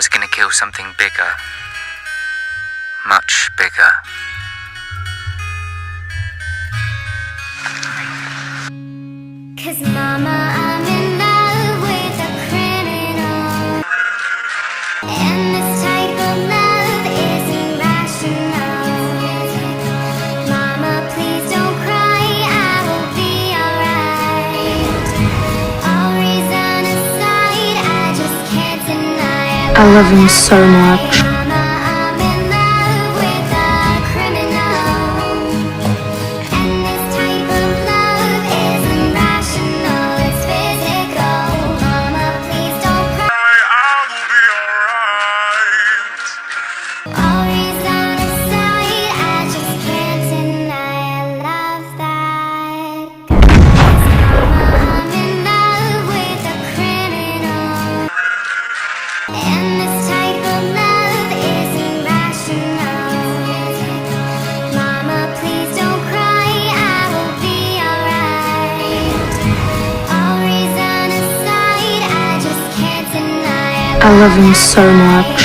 was gonna kill something bigger. Much bigger. Cause mama, I'm in love with a criminal, and this type of love isn't rational. Mama, please don't cry, I will be alright. All reason aside, I just can't deny I love him so much. Mama, I'm in love with a criminal, and this type of love isn't rational, it's physical. Mama, please don't cry, I will be alright. All reason aside, I just can't deny I love that. 'Cause mama, I'm in love with a criminal, and this type of love isn't rational. Mama, please don't cry, I will be alright. All reason aside, I just can't deny I love him so much.